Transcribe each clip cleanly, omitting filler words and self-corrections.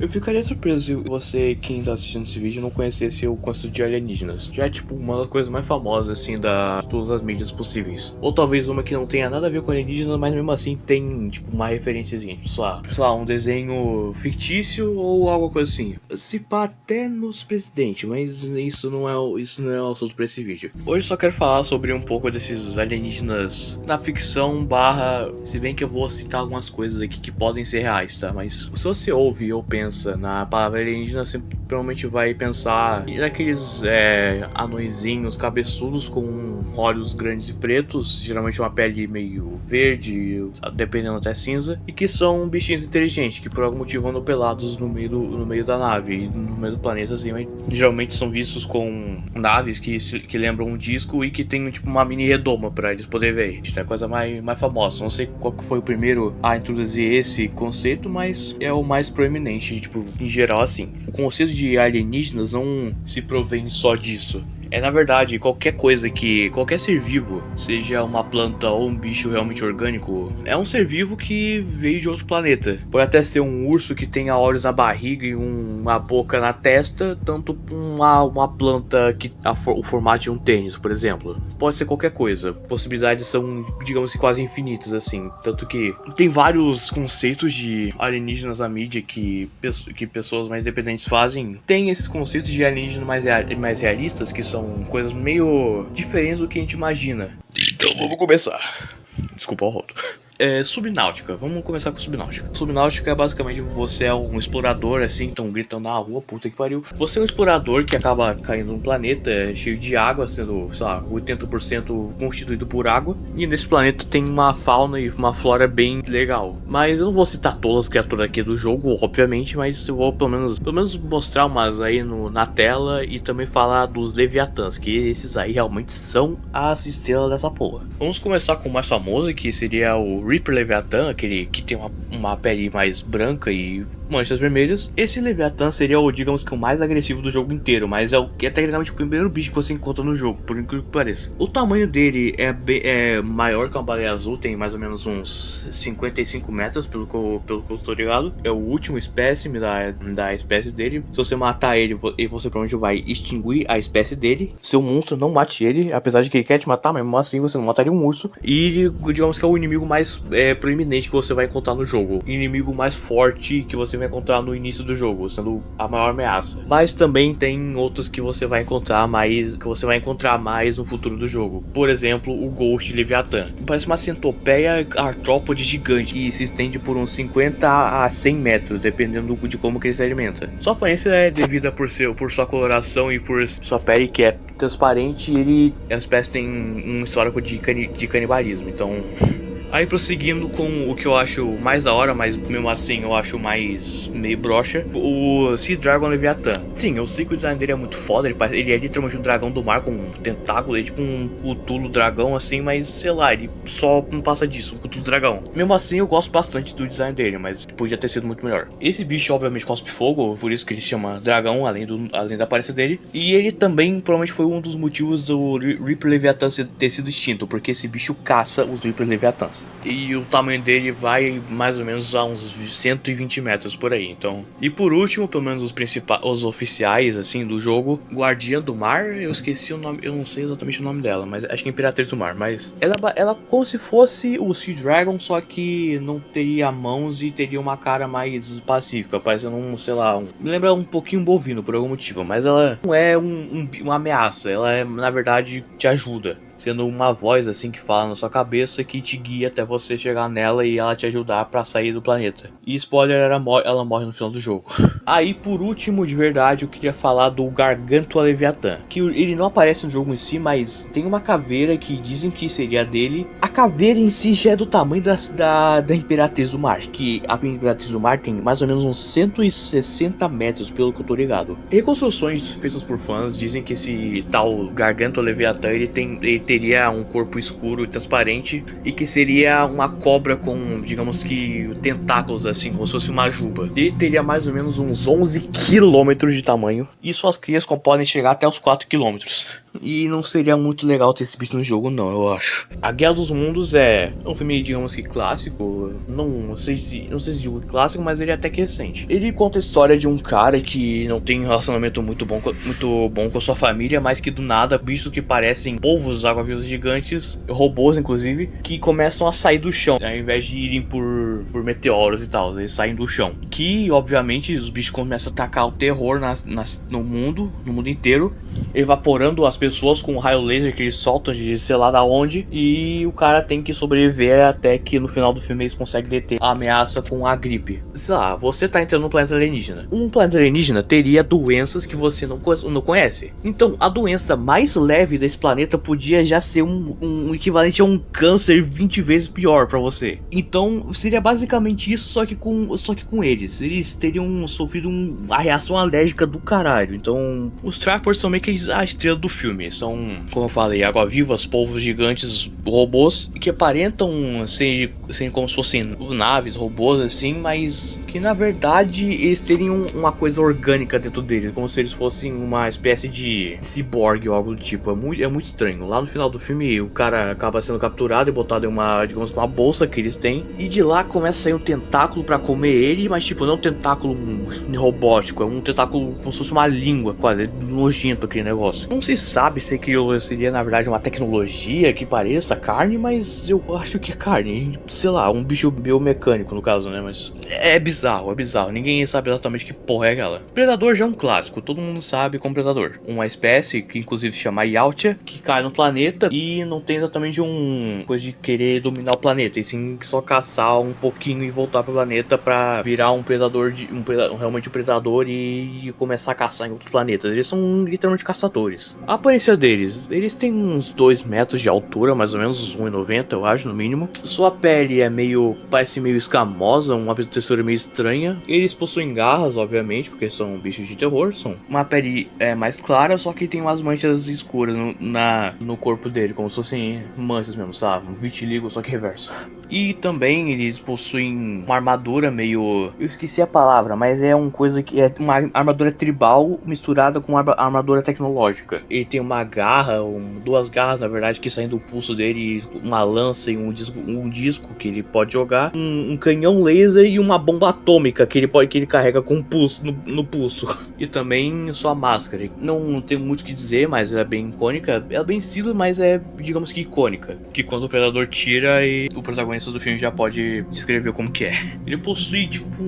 Eu ficaria surpreso se você, quem tá assistindo esse vídeo, não conhecesse o conceito de alienígenas. Já é tipo uma das coisas mais famosas, assim, de todas as mídias possíveis. Ou talvez uma que não tenha nada a ver com alienígenas, mas mesmo assim tem, tipo, uma referenciazinha. Tipo, sei lá, um desenho fictício ou algo coisa assim. Se pá até nos presidentes, mas isso não é o assunto pra esse vídeo. Hoje só quero falar sobre um pouco desses alienígenas na ficção barra... Se bem que eu vou citar algumas coisas aqui que podem ser reais, tá? Mas se você ouve ou pensa na palavra alienígena, você provavelmente vai pensar naqueles anõezinhos cabeçudos com olhos grandes e pretos, geralmente uma pele meio verde, dependendo até cinza, e que são bichinhos inteligentes, que por algum motivo andam pelados no meio da nave, no meio do planeta, assim, mas geralmente são vistos com naves que lembram um disco e que tem tipo uma mini redoma pra eles poderem ver. Isso é a coisa mais famosa. Não sei qual que foi o primeiro a introduzir esse conceito, mas é o mais proeminente, tipo, em geral, assim. O conceito de alienígenas não se provém só disso. Na verdade, qualquer ser vivo, seja uma planta ou um bicho realmente orgânico, é um ser vivo que veio de outro planeta. Pode até ser um urso que tenha olhos na barriga e uma boca na testa, tanto uma planta que o formato de um tênis, por exemplo. Pode ser qualquer coisa. Possibilidades são, digamos que quase infinitas, assim. Tanto que tem vários conceitos de alienígenas na mídia que pessoas mais dependentes fazem. Tem esses conceitos de alienígenas mais realistas, que são coisas meio diferentes do que a gente imagina. Então vamos começar. Desculpa o rodo. Subnáutica, vamos começar com subnáutica. Subnáutica é basicamente você é um explorador, assim, estão gritando na rua, puta que pariu. Você é um explorador que acaba caindo num planeta cheio de água, sendo, sei lá, 80% constituído por água. E nesse planeta tem uma fauna e uma flora bem legal. Mas eu não vou citar todas as criaturas aqui do jogo, obviamente, mas eu vou pelo menos mostrar umas aí na tela e também falar dos Leviatãs, que esses aí realmente são as estrelas dessa porra. Vamos começar com o mais famoso, que seria o Reaper Leviathan, aquele que tem uma pele mais branca e manchas vermelhas. Esse Leviathan seria digamos que o mais agressivo do jogo inteiro, mas é tecnicamente o primeiro bicho que você encontra no jogo, por incrível que pareça. O tamanho dele é maior que uma baleia azul, tem mais ou menos uns 55 metros, pelo que eu estou ligado. É o último espécime da espécie dele. Se você matar ele, você provavelmente vai extinguir a espécie dele. Seu monstro não mate ele, apesar de que ele quer te matar, mas mesmo assim você não mataria um urso. E digamos que é o inimigo mais proeminente que você vai encontrar no jogo. Inimigo mais forte que você vai encontrar no início do jogo, sendo a maior ameaça. Mas também tem outros que você vai encontrar mais no futuro do jogo. Por exemplo, o Ghost Leviathan. Parece uma centopeia artrópode gigante que se estende por uns 50 a 100 metros, dependendo de como que ele se alimenta. Sua aparência é devida por sua coloração e por sua pele, que é transparente, e a espécie tem um histórico de canibalismo, então... Aí prosseguindo com o que eu acho mais da hora, mas mesmo assim eu acho mais meio broxa, o Sea Dragon Leviathan. Sim, eu sei que o design dele é muito foda, ele é literalmente um dragão do mar com um tentáculo, ele é tipo um Cthulhu dragão assim, mas sei lá, ele só não passa disso, um Cthulhu dragão. Mesmo assim eu gosto bastante do design dele, mas podia ter sido muito melhor. Esse bicho obviamente cospe fogo, por isso que ele se chama dragão, além da aparência dele. E ele também provavelmente foi um dos motivos do Reaper Leviathan ter sido extinto, porque esse bicho caça os Reaper Leviathans. E o tamanho dele vai mais ou menos a uns 120 metros por aí, então... E por último, pelo menos os oficiais, assim, do jogo, Guardiã do Mar, eu esqueci o nome, eu não sei exatamente o nome dela, mas acho que é Imperatriz do Mar, mas... Ela como se fosse o Sea Dragon, só que não teria mãos e teria uma cara mais pacífica, parecendo sei lá, me lembra um pouquinho bovino por algum motivo, mas ela não é uma ameaça, ela na verdade te ajuda. Sendo uma voz assim que fala na sua cabeça, que te guia até você chegar nela e ela te ajudar pra sair do planeta. E spoiler, ela morre no final do jogo. Aí por último, de verdade, eu queria falar do Gargantua Leviathan, que ele não aparece no jogo em si, mas tem uma caveira que dizem que seria dele. A caveira em si já é do tamanho da Imperatriz do Mar, que a Imperatriz do Mar tem mais ou menos uns 160 metros, pelo que eu tô ligado. Reconstruções feitas por fãs dizem que esse tal Gargantua Leviathan, ele tem teria um corpo escuro e transparente e que seria uma cobra com, digamos que, tentáculos assim, como se fosse uma juba. Ele teria mais ou menos uns 11 quilômetros de tamanho e suas crias podem chegar até os 4 quilômetros. E não seria muito legal ter esse bicho no jogo, não, eu acho. A Guerra dos Mundos é um filme, digamos que clássico. Não sei se digo clássico, mas ele é até que recente. Ele conta a história de um cara que não tem um relacionamento muito bom com a sua família, mas que do nada, bichos que parecem polvos água-vivos gigantes, robôs inclusive, que começam a sair do chão, ao invés de irem por meteoros e tal, eles saem do chão. Que, obviamente, os bichos começam a atacar o terror no mundo inteiro, evaporando as pessoas com um raio laser que eles soltam de sei lá da onde, e o cara tem que sobreviver até que no final do filme eles conseguem deter a ameaça com a gripe. Sei lá, você tá entrando num planeta alienígena. Um planeta alienígena teria doenças que você não conhece. Então, a doença mais leve desse planeta podia já ser um equivalente a um câncer 20 vezes pior pra você. Então, seria basicamente isso, só que com eles. Eles teriam sofrido uma reação alérgica do caralho. Então, os Trappers são meio que a estrela do filme. São, como eu falei, água-vivas, polvos gigantes, robôs, que aparentam ser como se fossem naves, robôs assim, mas que na verdade eles teriam uma coisa orgânica dentro deles, como se eles fossem uma espécie de ciborgue ou algo do tipo. É muito estranho. Lá no final do filme o cara acaba sendo capturado e botado em uma, digamos, uma bolsa que eles têm, e de lá começa a sair um tentáculo pra comer ele, mas tipo, não é um tentáculo robótico, é um tentáculo como se fosse uma língua, quase nojento aquele negócio. Não se sabe se aquilo seria na verdade uma tecnologia que pareça carne, mas eu acho que é carne, sei lá, um bicho biomecânico no caso, né, mas é bizarro, ninguém sabe exatamente que porra é aquela. Predador já é um clássico, todo mundo sabe como Predador, uma espécie que inclusive se chama Yautja, que cai no planeta e não tem exatamente coisa de querer dominar o planeta, e sim só caçar um pouquinho e voltar pro planeta pra virar um predador, realmente um predador e começar a caçar em outros planetas. Eles são literalmente caçadores. A aparência deles, eles têm uns 2 metros de altura, mais ou menos 1,90 eu acho, no mínimo. Sua pele parece meio escamosa, uma textura meio estranha. Eles possuem garras, obviamente, porque são bichos de terror. São uma pele mais clara, só que tem umas manchas escuras no corpo dele, como se fossem manchas mesmo, sabe? Um vitiligo, só que reverso. E também eles possuem uma armadura meio... eu esqueci a palavra, mas é uma coisa que é uma armadura tribal misturada com uma armadura tecnológica. Ele tem uma garra, 2 garras na verdade, que saem do pulso dele, uma lança e um disco que ele pode jogar, um canhão laser e uma bomba atômica que ele carrega com pulso, no pulso. E também sua máscara. Não tenho muito o que dizer, mas ela é bem icônica. Ela é bem simples, mas é, digamos que icônica. Que quando o predador tira, e o protagonista do filme já pode descrever como que é. Ele possui tipo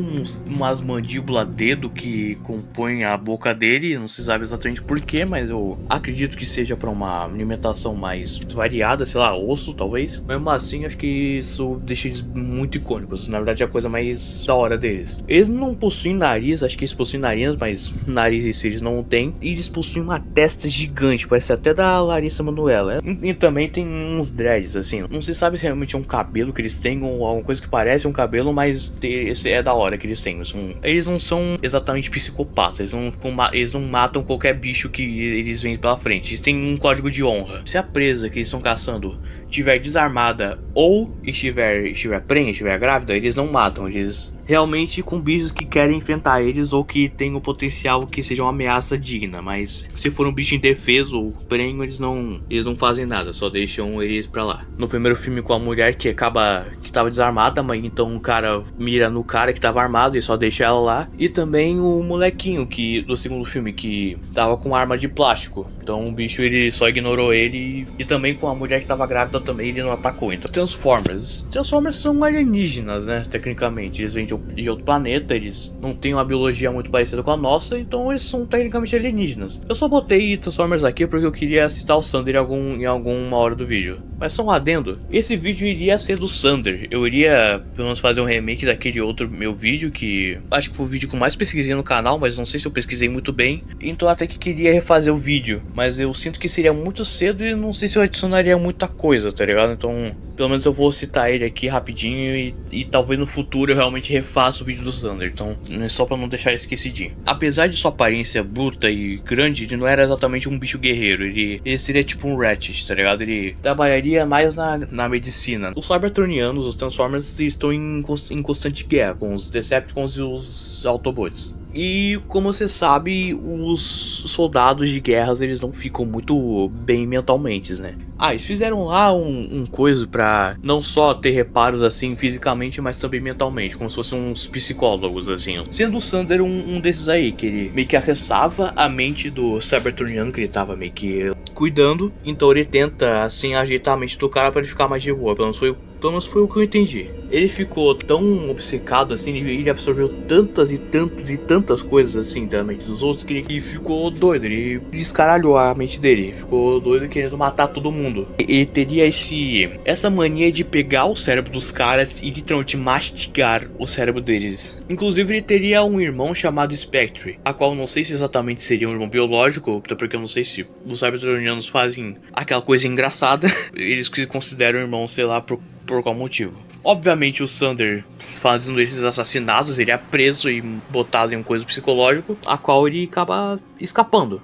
umas mandíbulas dedo que compõem a boca dele, não se sabe exatamente porquê, mas eu acredito que seja para uma alimentação mais variada, sei lá, osso talvez. Mesmo assim, acho que isso deixa eles muito icônicos. Na verdade, é a coisa mais da hora deles. Eles não possuem nariz, acho que eles possuem nariz, mas nariz em si eles não têm. E eles possuem uma testa gigante, parece até da Larissa Manoela. E também tem uns dreads, assim. Não se sabe se realmente é um cabelo que eles têm ou alguma coisa que parece um cabelo, mas esse é da hora que eles têm. Eles não são exatamente psicopatas, eles não matam qualquer bicho que eles veem pela frente. Eles têm um código de honra. Se a presa que eles estão caçando estiver desarmada ou estiver prenha, estiver grávida, eles não matam. Eles realmente com bichos que querem enfrentar eles ou que tem o potencial que seja uma ameaça digna. Mas se for um bicho indefeso ou prenho, eles não fazem nada, só deixam eles pra lá. No primeiro filme com a mulher que tava desarmada, mas então o cara mira no cara que tava armado e só deixa ela lá. E também o molequinho do segundo filme que tava com arma de plástico. Então o bicho ele só ignorou ele. E também com a mulher que tava grávida também ele não atacou. Então Transformers são alienígenas, né? Tecnicamente eles vêm de outro planeta, eles não têm uma biologia muito parecida com a nossa, então eles são tecnicamente alienígenas. Eu só botei Transformers aqui porque eu queria citar o Sander em alguma hora do vídeo. Mas só um adendo, esse vídeo iria ser do Sander. Eu iria pelo menos fazer um remake daquele outro meu vídeo, que acho que foi o vídeo que eu mais pesquisei no canal, mas não sei se eu pesquisei muito bem. Então até que queria refazer o vídeo, mas eu sinto que seria muito cedo e não sei se eu adicionaria muita coisa, tá ligado? Então Pelo menos eu vou citar ele aqui rapidinho e talvez no futuro eu realmente refaça o vídeo do Thunder. Então, só pra não deixar esquecidinho. Apesar de sua aparência bruta e grande, ele não era exatamente um bicho guerreiro. Ele seria tipo um Ratchet, tá ligado? Ele trabalharia mais na medicina. Os Cybertronianos, os Transformers, estão em constante guerra com os Decepticons e os Autobots. E como você sabe, os soldados de guerras, eles não ficam muito bem mentalmente, né? Eles fizeram lá um coisa pra não só ter reparos assim fisicamente, mas também mentalmente, como se fossem uns psicólogos assim. Sendo o Thunder um desses aí, que ele meio que acessava a mente do Cybertroniano, que ele tava meio que cuidando. Então ele tenta assim ajeitar a mente do cara pra ele ficar mais de boa, pelo menos foi o que eu entendi. Ele ficou tão obcecado assim, ele absorveu tantas e tantas coisas assim da mente dos outros que ele ficou doido, ele descaralhou a mente dele, ficou doido querendo matar todo mundo. Ele teria essa mania de pegar o cérebro dos caras e literalmente mastigar o cérebro deles. Inclusive ele teria um irmão chamado Spectre, a qual não sei se exatamente seria um irmão biológico, até porque eu não sei se os Cybertronianos fazem aquela coisa engraçada, eles se consideram irmãos, sei lá, por qual motivo. Obviamente o Thunder, fazendo esses assassinatos, ele é preso e botado em um coisa psicológico, a qual ele acaba escapando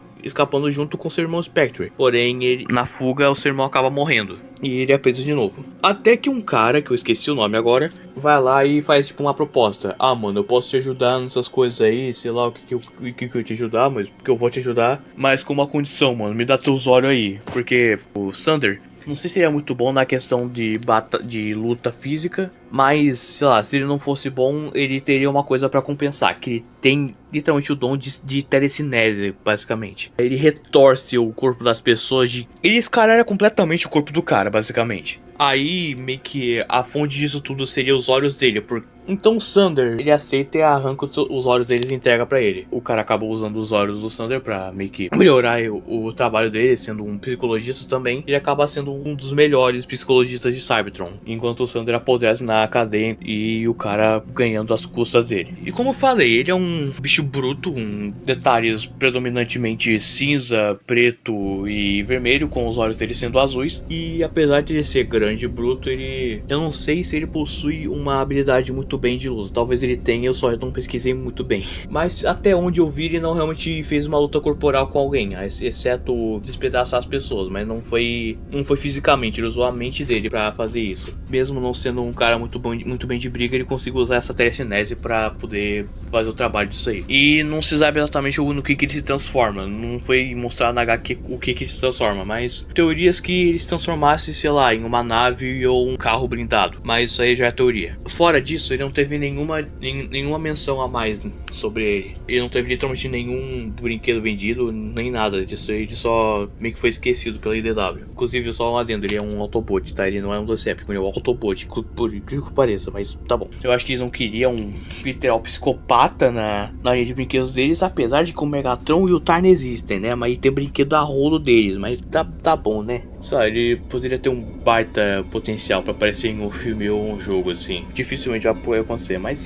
junto com seu irmão Spectre. Porém, ele, na fuga, o seu irmão acaba morrendo e ele é preso de novo. Até que um cara, que eu esqueci o nome agora, vai lá e faz tipo uma proposta. Mano, eu posso te ajudar nessas coisas aí, sei lá o que eu te ajudar, mas porque eu vou te ajudar, mas com uma condição, mano, me dá teus olhos aí, porque o Thunder, não sei se ele é muito bom na questão de luta física, mas, sei lá, se ele não fosse bom, ele teria uma coisa pra compensar, que ele tem literalmente o dom de telecinese, basicamente. Ele retorce o corpo das pessoas, ele escaralha completamente o corpo do cara, basicamente. Aí, meio que a fonte disso tudo seria os olhos dele, então o Thunder, ele aceita e arranca os olhos deles e entrega pra ele. O cara acaba usando os olhos do Thunder pra meio que melhorar o trabalho dele, sendo um psicologista também. Ele acaba sendo um dos melhores psicologistas de Cybertron, enquanto o Thunder apodrece na cadeia e o cara ganhando as custas dele. E como eu falei, ele é um bicho bruto, com detalhes predominantemente cinza, preto e vermelho, com os olhos dele sendo azuis. E apesar de ele ser grande e bruto, eu não sei se ele possui uma habilidade muito bem de luta. Talvez ele tenha, eu só não pesquisei muito bem. Mas até onde eu vi, ele não realmente fez uma luta corporal com alguém, exceto despedaçar as pessoas, mas não foi fisicamente, ele usou a mente dele pra fazer isso. Mesmo não sendo um cara muito bem de briga, ele conseguiu usar essa telecinese pra poder fazer o trabalho disso aí. E não se sabe exatamente no que ele se transforma, não foi mostrado na HQ o que ele se transforma, mas teorias que ele se transformasse, sei lá, em uma nave ou um carro blindado, mas isso aí já é teoria. Fora disso, ele não teve nenhuma menção a mais sobre ele. Ele não teve literalmente nenhum brinquedo vendido, nem nada disso. Ele só meio que foi esquecido pela IDW. Inclusive, só um adendo, ele é um Autobot, tá? Ele não é um Decepticon, ele é um Autobot, por incrível que pareça, mas tá bom. Eu acho que eles não queriam um literal psicopata na linha de brinquedos deles, apesar de que o Megatron e o Tarn existem, né? Mas tem brinquedo a rolo deles, mas tá bom, né? Só, ele poderia ter um baita potencial pra aparecer em um filme ou um jogo, assim. Dificilmente vai acontecer, mas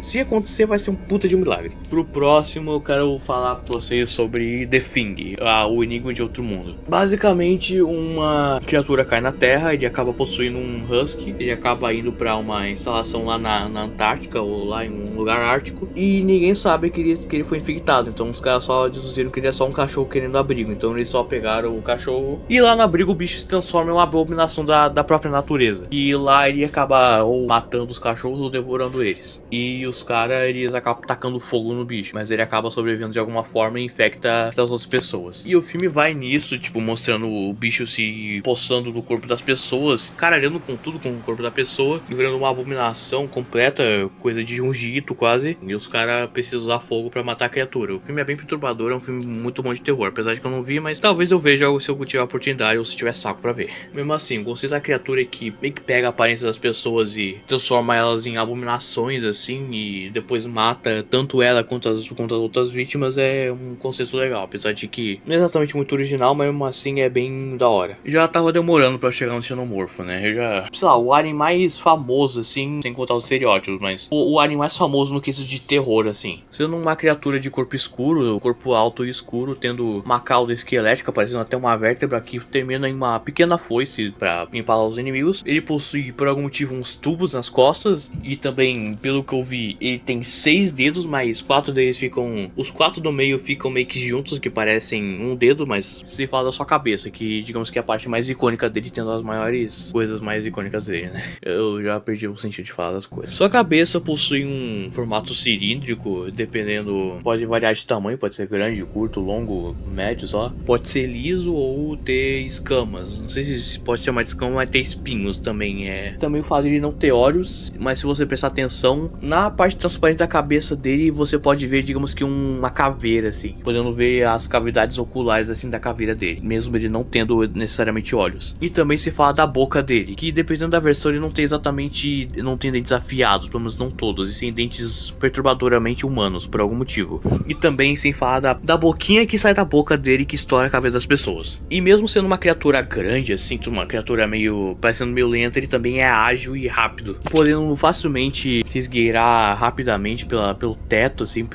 se acontecer, vai ser um puta de um milagre. Pro próximo, eu quero falar pra vocês sobre The Thing, o Enigma de Outro Mundo. Basicamente, uma criatura cai na Terra, ele acaba possuindo um Husky, ele acaba indo pra uma instalação lá na Antártica, ou lá em um lugar ártico, e ninguém sabe que ele foi infectado. Então os caras só deduziram que ele é só um cachorro querendo abrigo. Então eles só pegaram o cachorro e lá no abrigo o bicho se transforma em uma abominação da própria natureza. E lá ele acaba ou matando os cachorros ou devorando eles. E os caras, eles acabam tacando fogo no bicho, mas ele acaba sobrevivendo de alguma forma e infecta as outras pessoas. E o filme vai nisso, tipo, mostrando o bicho se poçando no corpo das pessoas, escaralhando com tudo com o corpo da pessoa e virando uma abominação completa, coisa de Junjito quase. E os caras precisam usar fogo pra matar a criatura. O filme é bem perturbador, é um filme muito bom de terror, apesar de que eu não vi, mas talvez eu veja se eu tiver a oportunidade ou se tiver saco pra ver. Mesmo assim, gostei da criatura que meio que pega a aparência das pessoas e transforma elas em abominações abominações assim e depois mata tanto ela quanto as outras vítimas, é um conceito legal, apesar de que não é exatamente muito original, mas mesmo assim é bem da hora. Já tava demorando pra chegar no xenomorfo, né? Eu já, sei lá, o alien mais famoso assim, sem contar os estereótipos, mas o alien mais famoso no quesito de terror assim, sendo uma criatura de corpo escuro, corpo alto e escuro, tendo uma cauda esquelética, parecendo até uma vértebra que termina em uma pequena foice pra empalar os inimigos. Ele possui por algum motivo uns tubos nas costas e também, pelo que eu vi, ele tem 6 dedos, mas 4 deles ficam, os 4 do meio ficam meio que juntos, que parecem um dedo, mas se fala da sua cabeça, que digamos que é a parte mais icônica dele, tendo as maiores coisas mais icônicas dele, né? Eu já perdi o sentido de falar das coisas. Sua cabeça possui um formato cilíndrico, dependendo, pode variar de tamanho, pode ser grande, curto, longo, médio, só. Pode ser liso ou ter escamas. Não sei se pode chamar de escama, mas ter espinhos também. Também o fato de ele não ter olhos, mas se você prestar atenção, na parte transparente da cabeça dele, você pode ver, digamos que uma caveira, assim. Podendo ver as cavidades oculares, assim, da caveira dele, mesmo ele não tendo necessariamente olhos. E também se fala da boca dele, que dependendo da versão, ele não tem exatamente, não tem dentes afiados, pelo menos não todos, e sim dentes perturbadoramente humanos, por algum motivo. E também sem falar da boquinha que sai da boca dele, que estoura a cabeça das pessoas. E mesmo sendo uma criatura grande, assim, uma criatura meio, parecendo meio lenta, ele também é ágil e rápido, podendo facilmente se esgueirar rapidamente pelo teto, assim,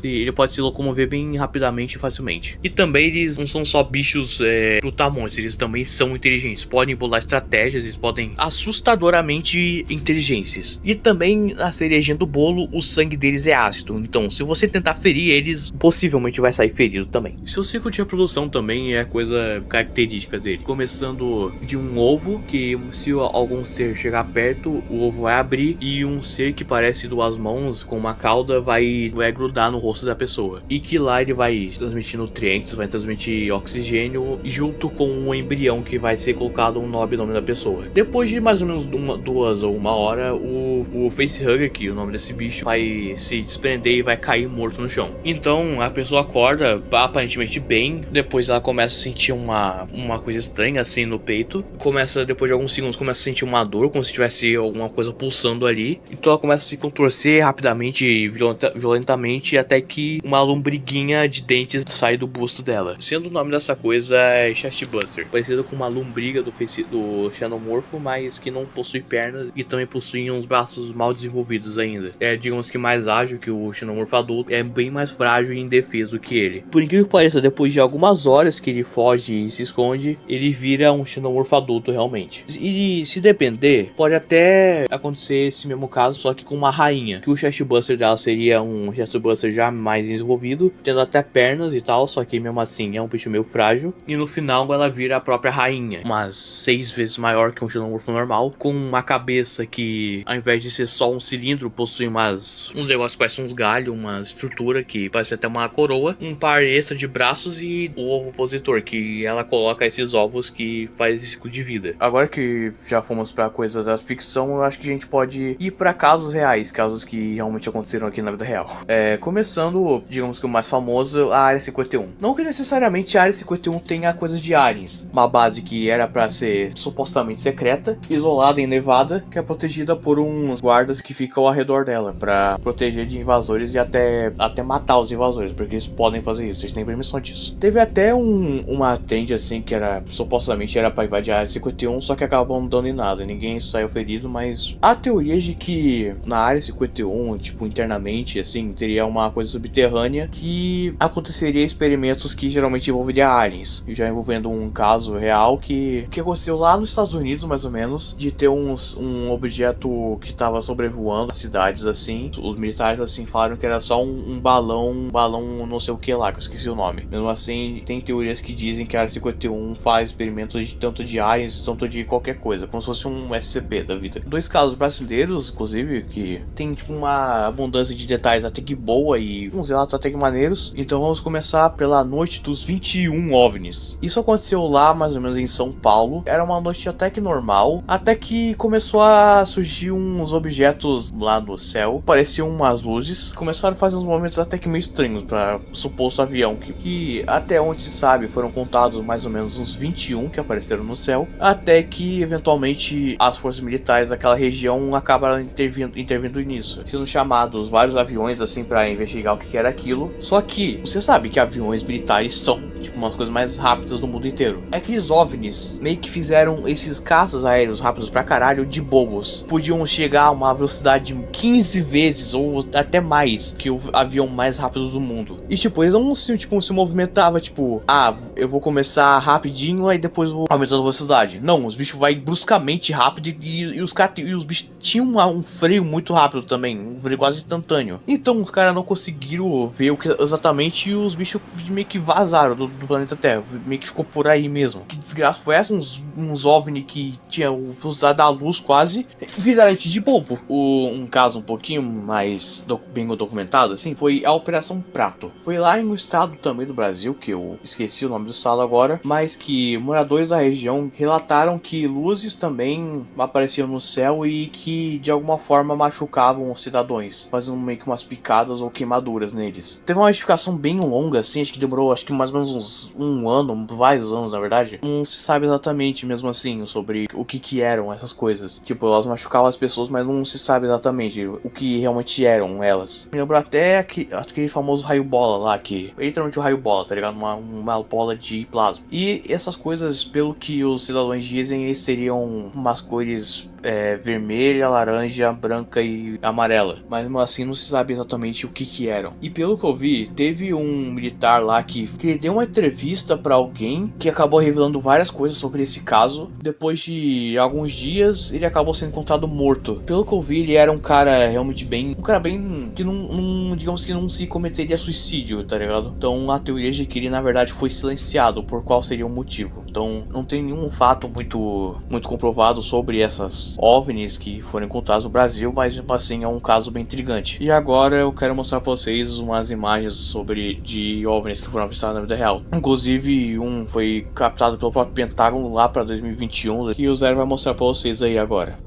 ele pode se locomover bem rapidamente e facilmente. E também eles não são só bichos brutamontes, eles também são inteligentes, podem bolar estratégias, eles podem assustadoramente inteligentes. E também, a cerejinha do bolo, o sangue deles é ácido, então se você tentar ferir eles, possivelmente vai sair ferido também. Seu ciclo de reprodução também é coisa característica dele, começando de um ovo, que se algum ser chegar perto, o ovo vai abrir e um ser que parece 2 mãos com uma cauda vai grudar no rosto da pessoa, e que lá ele vai transmitir nutrientes, vai transmitir oxigênio junto com um embrião que vai ser colocado no nome da pessoa. Depois de mais ou menos 2 ou 1 hora, o facehugger, que é o nome desse bicho, vai se desprender e vai cair morto no chão. Então a pessoa acorda aparentemente bem, depois ela começa a sentir uma coisa estranha assim no peito, depois de alguns segundos começa a sentir uma dor, como se tivesse alguma coisa pulsando ali, então ela começa a se contorcer rapidamente e violentamente, até que uma lombriguinha de dentes sai do busto dela, sendo o nome dessa coisa é Chestbuster, parecido com uma lombriga do xenomorfo, mas que não possui pernas e também possui uns braços mal desenvolvidos ainda. Digamos que mais ágil que o xenomorfo adulto, é bem mais frágil e indefeso que ele. Por incrível que pareça, depois de algumas horas que ele foge e se esconde, ele vira um xenomorfo adulto realmente. E se depender, pode até acontecer esse mesmo caso, só que com uma rainha, que o Chestbuster dela seria um Chestbuster já mais desenvolvido, tendo até pernas e tal, só que mesmo assim é um bicho meio frágil, e no final ela vira a própria rainha, umas 6 vezes maior que um xenomorfo normal, com uma cabeça que, ao invés de ser só um cilindro, possui uns negócios que parecem uns galhos, uma estrutura que parece até uma coroa, um par extra de braços e o ovo opositor, que ela coloca esses ovos que faz esse ciclo de vida. Agora que já fomos pra coisa da ficção, eu acho que a gente pode ir pra casos reais, casos que realmente aconteceram aqui na vida real. Começando, digamos que o mais famoso, a Área 51. Não que necessariamente a Área 51 tenha coisas de aliens, uma base que era pra ser supostamente secreta, isolada em Nevada, que é protegida por uns guardas que ficam ao redor dela, pra proteger de invasores e até matar os invasores, porque eles podem fazer isso, eles têm permissão disso. Teve até uma trend assim, que supostamente era pra invadir a Área 51, só que acabou não dando em nada, ninguém saiu ferido, mas há teorias de que na Área 51, tipo, internamente, assim, teria uma coisa subterrânea que aconteceria experimentos que geralmente envolveria aliens, e já envolvendo um caso real que aconteceu lá nos Estados Unidos, mais ou menos, de ter um objeto que estava sobrevoando as cidades, assim. Os militares, assim, falaram que era só um balão não sei o que lá, que eu esqueci o nome. Mesmo assim, tem teorias que dizem que a Área 51 faz experimentos tanto de aliens, tanto de qualquer coisa, como se fosse um SCP da vida. 2 casos brasileiros, inclusive, que tem, tipo, uma abundância de detalhes até que boa e uns relatos até que maneiros. Então vamos começar pela noite dos 21 OVNIs. Isso aconteceu lá, mais ou menos em São Paulo. Era uma noite até que normal, até que começou a surgir uns objetos lá no céu, pareciam umas luzes, começaram a fazer uns movimentos até que meio estranhos para o suposto avião, que até onde se sabe foram contados mais ou menos uns 21 que apareceram no céu, até que eventualmente as forças militares daquela região acabaram intervindo nisso, sendo chamados vários aviões assim pra investigar o que era aquilo. Só que você sabe que aviões militares são tipo umas coisas mais rápidas do mundo inteiro. Aqueles OVNIs meio que fizeram esses caças aéreos rápidos pra caralho de bobos. Podiam chegar a uma velocidade 15 vezes ou até mais que o avião mais rápido do mundo. E tipo, eles não se movimentavam tipo, ah, eu vou começar rapidinho aí depois vou aumentando a velocidade. Não, os bichos vai bruscamente rápido e os bichos tinham um freio muito rápido também, um freio quase instantâneo. Então os caras não conseguiram ver o que exatamente e os bichos meio que vazaram do planeta Terra, meio que ficou por aí mesmo. Que desgraça foi essa? Uns OVNI que tinham usado a luz quase, fizeram de bobo. Um caso um pouquinho mais bem documentado assim, foi a Operação Prato. Foi lá em um estado também do Brasil, que eu esqueci o nome do estado agora, mas que moradores da região relataram que luzes também apareciam no céu e que de alguma forma machucavam os cidadãos, fazendo meio que umas picadas ou queimaduras neles. Teve uma investigação bem longa assim, acho que demorou mais ou menos um ano, vários anos na verdade. Não se sabe exatamente mesmo assim sobre o que eram essas coisas. Tipo, elas machucavam as pessoas, mas não se sabe exatamente o que realmente eram elas. Me lembro até aquele famoso raio bola lá, que é literalmente o raio bola, tá ligado? Uma bola de plasma. E essas coisas, pelo que os cidadãos dizem, eles seriam umas cores vermelha, laranja, branca e amarela. Mas mesmo assim não se sabe exatamente o que eram. E pelo que eu vi, teve um militar lá que ele deu uma entrevista pra alguém que acabou revelando várias coisas sobre esse caso. Depois de alguns dias, ele acabou sendo encontrado morto. Pelo que eu vi, ele era um cara realmente bem... Um cara bem... que não digamos que não se cometeria suicídio, tá ligado? Então a teoria de que ele na verdade foi silenciado. Por qual seria o motivo? Então não tem nenhum fato muito comprovado sobre essas OVNIs que foram encontrados no Brasil, mas assim é um caso bem intrigante. E agora eu quero mostrar pra vocês umas imagens de OVNIs que foram avistados na vida real. Inclusive um foi captado pelo próprio Pentágono lá pra 2021 e o Zero vai mostrar pra vocês aí agora.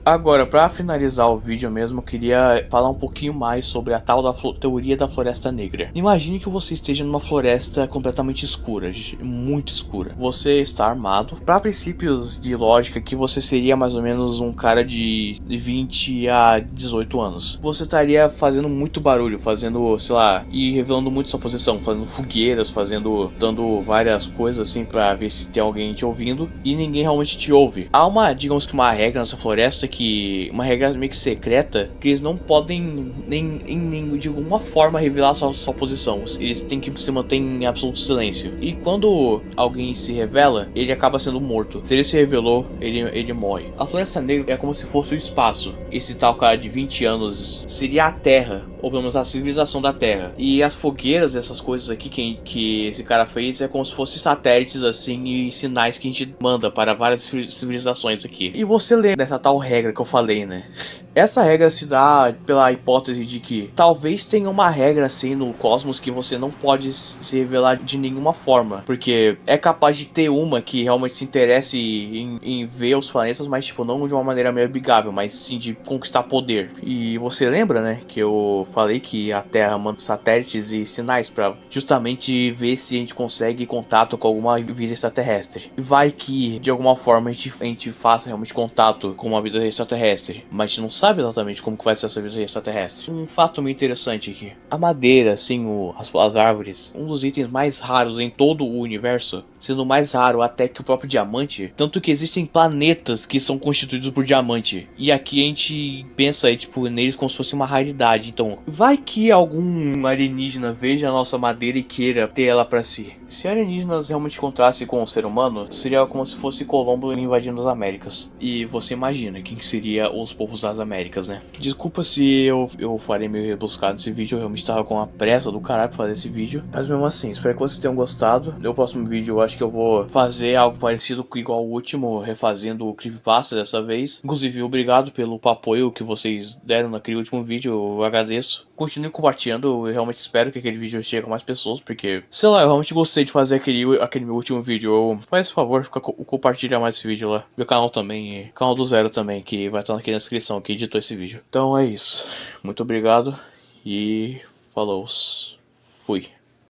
Agora, para finalizar o vídeo mesmo, eu queria falar um pouquinho mais sobre a tal da teoria da floresta negra. Imagine que você esteja numa floresta completamente escura, muito escura. Você está armado. Para princípios de lógica, que você seria mais ou menos um cara de 20 a 18 anos. Você estaria fazendo muito barulho, fazendo, sei lá, e revelando muito sua posição, fazendo fogueiras, dando várias coisas assim para ver se tem alguém te ouvindo e ninguém realmente te ouve. Há digamos que uma regra nessa floresta uma regra meio que secreta, que eles não podem nem de alguma forma revelar sua posição. Eles têm que se manter em absoluto silêncio. E quando alguém se revela, ele acaba sendo morto. Se ele se revelou, ele morre. A Floresta Negra é como se fosse o espaço. Esse tal cara de 20 anos seria a Terra, ou pelo menos a civilização da Terra. E as fogueiras, essas coisas aqui que esse cara fez, é como se fossem satélites assim e sinais que a gente manda para várias civilizações aqui. E você lembra dessa tal regra que eu falei, né? Essa regra se dá pela hipótese de que talvez tenha uma regra assim no cosmos que você não pode se revelar de nenhuma forma, porque é capaz de ter uma que realmente se interesse em ver os planetas, mas tipo, não de uma maneira meio amigável, mas sim de conquistar poder. E você lembra, né, que eu falei que a Terra manda satélites e sinais para justamente ver se a gente consegue contato com alguma vida extraterrestre. Vai que de alguma forma a gente faça realmente contato com uma vida extraterrestre, mas a gente não sabe exatamente como que vai ser essa vida extraterrestre. Um fato meio interessante aqui: a madeira, assim, as árvores, um dos itens mais raros em todo o universo, sendo mais raro até que o próprio diamante, tanto que existem planetas que são constituídos por diamante, e aqui a gente pensa tipo neles como se fosse uma raridade. Então vai que algum alienígena veja a nossa madeira e queira ter ela pra si. Se alienígenas realmente encontrassem com o ser humano, seria como se fosse Colombo invadindo as Américas. E você imagina quem seria os povos das Américas, né? Desculpa se eu farei meio rebuscado nesse vídeo, eu realmente tava com a pressa do caralho pra fazer esse vídeo, mas mesmo assim, espero que vocês tenham gostado. No próximo vídeo eu acho que eu vou fazer algo parecido com igual o último, refazendo o creepypasta dessa vez. Inclusive, obrigado pelo apoio que vocês deram naquele último vídeo, eu agradeço. Continue compartilhando, eu realmente espero que aquele vídeo chegue a mais pessoas, porque, sei lá, eu realmente gostei de fazer aquele meu último vídeo. Faz favor, compartilha mais esse vídeo lá. Meu canal também, e canal do Zero também, que vai estar aqui na descrição, que editou esse vídeo. Então é isso. Muito obrigado e Falou, fui.